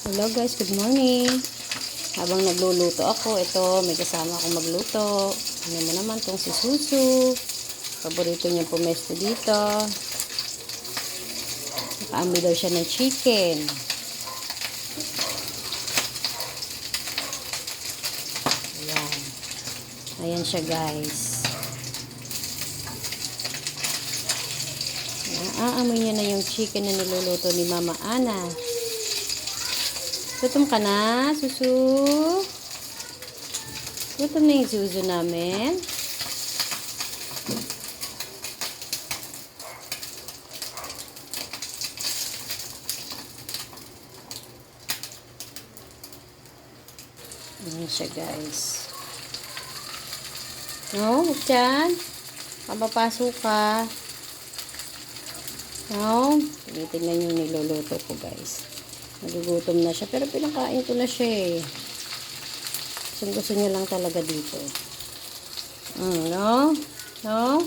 Hello guys, good morning. Habang nagluluto ako, ito, may kasama akong magluto. Ano mo naman tong si Susu. Paborito niyang pumesto dito. Nakaambi daw siya ng chicken. Ayan. Ayan siya guys. Naaamoy niya na yung chicken na niluluto ni Mama Ana. Gutom ka na, Susu? Gutom na yung Susu namin. Ayan siya, guys. No, huwag dyan. Papapasok ka. No, tinitingnan yung niluluto ko, guys. Nagugutom na siya. Pero pinakain ko na siya eh. Gusto niya lang talaga dito. No? No?